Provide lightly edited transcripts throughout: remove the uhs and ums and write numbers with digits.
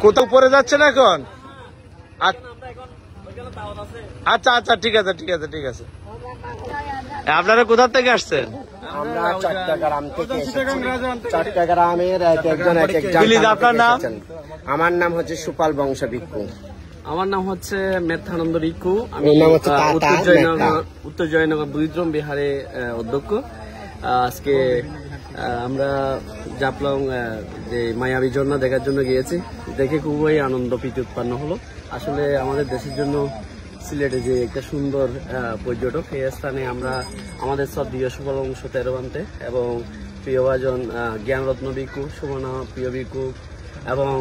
কোথাও উপরে যাচ্ছেন এখন? আচ্ছা আচ্ছা, ঠিক আছে ঠিক আছে ঠিক আছে। আপনারা কোথা থেকে আসছেন? আমরা চট্টগ্রাম থেকে চট্টগ্রামের একজন এক এক প্লিজ আপনার নাম? আমার নাম হচ্ছে সুপাল বংশ ভিক্ষু। আমার নাম হচ্ছে মেথানন্দ ভিক্ষু। আমি উত্তর জয়নগর বুদ্ধিজম বিহারে অধ্যক্ষ। আজকে আমরা জাফলং যে মায়াবী ঝর্ণা দেখার জন্য গিয়েছি, দেখে খুবই আনন্দ প্রীতি উৎপন্ন হলো। আসলে আমাদের দেশের জন্য সিলেটে যে একটা সুন্দর পর্যটক, এই স্থানে আমরা আমাদের শ্রদ্ধেয় সুফল বংশ তেরোবান্তে এবং প্রিয়ভাজন জ্ঞানরত্ন ভিক্ষু, সুমনা প্রিয় ভিক্ষু এবং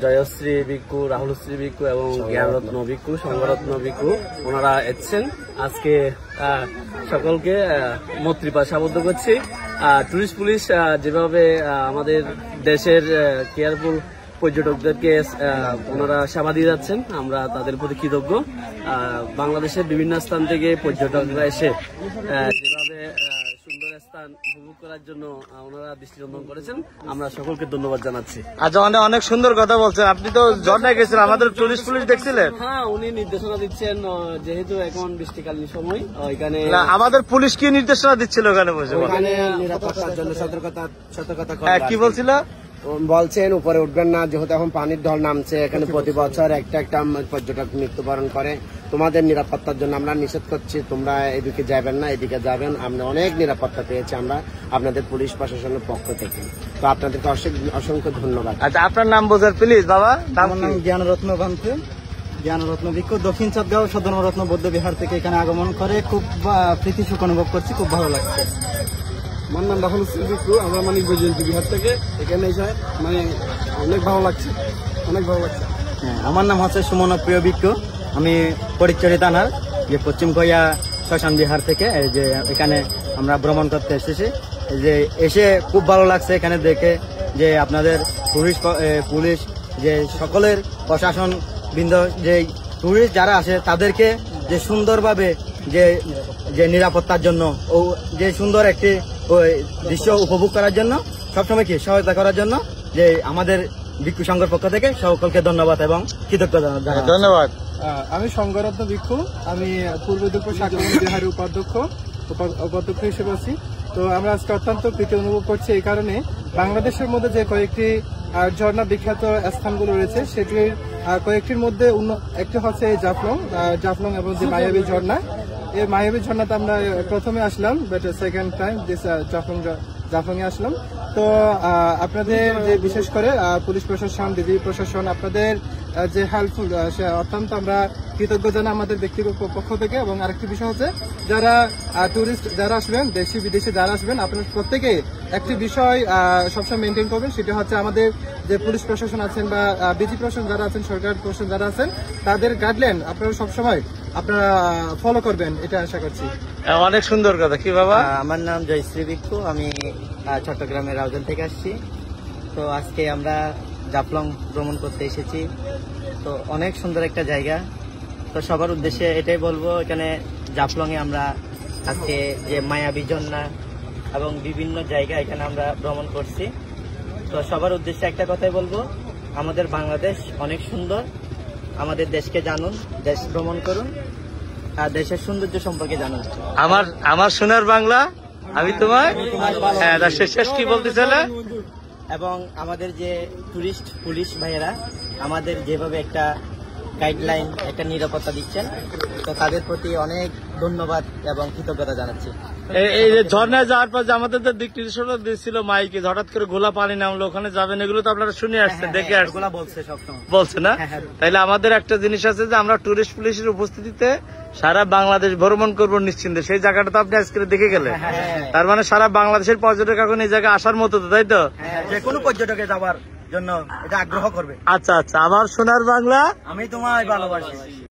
জয়শ্রী ভিক্ষু, রাহুলশ্রী ভিক্ষু এবং জ্ঞানরত্ন ভিক্ষু, সংঘরত্ন ভিক্ষু, ওনারা এসছেন। আজকে সকলকে মৈত্রীপাশ আবদ্ধ করছি। টুরিস্ট পুলিশ যেভাবে আমাদের দেশের কেয়ারফুল পর্যটকদেরকে ওনারা সেবা দিয়ে যাচ্ছেন, আমরা তাদের প্রতি কৃতজ্ঞ। বাংলাদেশের বিভিন্ন স্থান থেকে পর্যটকরা এসে যেভাবে সুন্দর স্থান উপভোগ করার জন্য ওনারা দৃষ্টিনন্দন করেছেন, আমরা সকলকে ধন্যবাদ জানাচ্ছি। আচ্ছা, অনেক সুন্দর কথা বলছেন। আপনি তো ঝর্ণায় গেছেন, আমাদের টুরিস্ট পুলিশ দেখছিলেন? হ্যাঁ, উনি নির্দেশনা দিচ্ছেন, যেহেতু এখন বৃষ্টিকালীন সময় এখানে আমাদের পুলিশ কি নির্দেশনা দিচ্ছিল ওখানে বসে? নিরাপত্তার জন্য সতর্কতা কি বলছিল? বলছেন উপরে উঠবেন না, যেহেতু এখন পানির ঢল নামছে, এখানে প্রতি বছর একটা একটা পর্যটক মৃত্যুবরণ করে। তোমাদের নিরাপত্তার জন্য আমরা নিষেধ করছি, তোমরা এদিকে যাবেন না, এদিকে যাবেন। আমরা অনেক নিরাপত্তা পেয়েছি আমরা আপনাদের পুলিশ প্রশাসনের পক্ষ থেকে, তো আপনাদেরকে অসংখ্য ধন্যবাদ। আচ্ছা, আপনার নাম বোঝার প্লিজ বাবা? আমার নাম জ্ঞানরত্ন ভান্তে, জ্ঞানরত্ন ভিক্ষু, দক্ষিণ চাঁদগাঁও সদররত্ন বৌদ্ধ বিহার থেকে এখানে আগমন করে খুব প্রীতি সুখ অনুভব করছি, খুব ভালো লাগছে। আমার নাম রাহুলশ্রী ভিক্ষু, আমরা মানিক বৈজয়ন্তী বিহার থেকে এখানে এসে মানে অনেক ভালো লাগছে, অনেক ভালো লাগছে। হ্যাঁ, আমার নাম হচ্ছে সুমনা প্রিয় ভিক্ষু, আমি ফটিকছড়ি থানার যে পশ্চিম খইয়া শ্মশান বিহার থেকে এই যে এখানে আমরা ভ্রমণ করতে এসেছি। এই যে এসে খুব ভালো লাগছে এখানে দেখে, যে আপনাদের পুলিশ যে সকলের প্রশাসন বৃন্দ, যে টুরিস্ট যারা আসে তাদেরকে যে সুন্দরভাবে যে নিরাপত্তার জন্য ও যে সুন্দর একটি দৃশ্য উপভোগ করার জন্য সবসময় কি সহায়তা করার জন্য, যে আমাদের ভিক্ষু সংঘের পক্ষ থেকে সকলকে ধন্যবাদ এবং কৃতজ্ঞতা জানাই। ধন্যবাদ। আমি সংঘরত্ন ভিক্ষু, আমি পূর্ব দুপুর শাকমনি বিহারের উপাধ্যক্ষ হিসেবে আছি। তো আমরা আজকে অত্যন্ত প্রীতি অনুভব করছি এই কারণে, বাংলাদেশের মধ্যে যে কয়েকটি ঝর্ণা বিখ্যাত স্থানগুলো রয়েছে সেটির কয়েকটির মধ্যে একটি হচ্ছে এই জাফলং এবং যে মায়াবী ঝর্ণা। এই মায়াবী ঝর্ণাতে আমরা প্রথমে আসলাম, বাট সেকেন্ড টাইম জাফলং এ আসলাম। তো আপনাদের যে বিশেষ করে পুলিশ প্রশাসন, বিজিবি প্রশাসন, আপনাদের যে হেল্পফুল, সে অত্যন্ত আমরা কৃতজ্ঞ জানাই আমাদের ব্যক্তিগত পক্ষ থেকে। এবং আরেকটি বিষয় হচ্ছে, যারা টুরিস্ট যারা আসবেন, দেশি বিদেশি যারা আসবেন, আপনারা প্রত্যেকে একটি বিষয় সবসময় মেনটেন করবেন, সেটা হচ্ছে আমাদের যে পুলিশ প্রশাসন আছেন বা বিজিবি প্রশাসন যারা আছেন, সরকার প্রশাসন যারা আছেন, তাদের গাইডলাইন আপনারা সবসময় আপনারা ফলো করবেন, এটা আশা করছি। অনেক সুন্দর কথা। কি বাবা? আমার নাম জয়শ্রী ভিক্ষু, আমি চট্টগ্রামের রাউজান থেকে আসছি। তো আজকে আমরা জাফলং ভ্রমণ করতে এসেছি, তো অনেক সুন্দর একটা জায়গা। তো সবার উদ্দেশ্যে এটাই বলবো, এখানে জাফলং এ আমরা আজকে যে মায়াবী ঝর্ণা এবং বিভিন্ন জায়গা এখানে আমরা ভ্রমণ করছি। তো সবার উদ্দেশ্যে একটা কথাই বলবো, আমাদের বাংলাদেশ অনেক সুন্দর, আমাদের দেশকে জানুন, দেশ ভ্রমণ করুন আর দেশের সৌন্দর্য সম্পর্কে জানুন। আমার সোনার বাংলা, আমি তোমার শেষ কি বলতে চাইলে? এবং আমাদের যে টুরিস্ট পুলিশ ভাইয়েরা আমাদের যেভাবে একটা গাইডলাইন, একটা নিরাপত্তা দিচ্ছেন, তো তাদের প্রতি অনেক ধন্যবাদ এবং কৃতজ্ঞতা জানাচ্ছি। এই যে ঝর্ণায় যাওয়ার পর যে আমাদের দিক নির্দেশনা দিচ্ছিল মাইকে, হঠাৎ করে গোলা পানি নামলো, ওখানে যাবেন, এগুলো তো আপনারা শুনে আসছেন, দেখে আসছেন, বলছে না? তাইলে আমাদের একটা জিনিস আছে যে আমরা টুরিস্ট পুলিশের উপস্থিতিতে সারা বাংলাদেশ ভ্রমণ করবো নিশ্চিন্তে, সেই জায়গাটা তো আপনি আজকে দেখে গেলেন। তার মানে সারা বাংলাদেশের পর্যটক এখন এই জায়গায় আসার মতো, তাই তো? যে কোনো পর্যটকে যাওয়ার জন্য এটা আগ্রহ করবে। আচ্ছা আচ্ছা, আমার সোনার বাংলা, আমি তোমায় ভালোবাসি।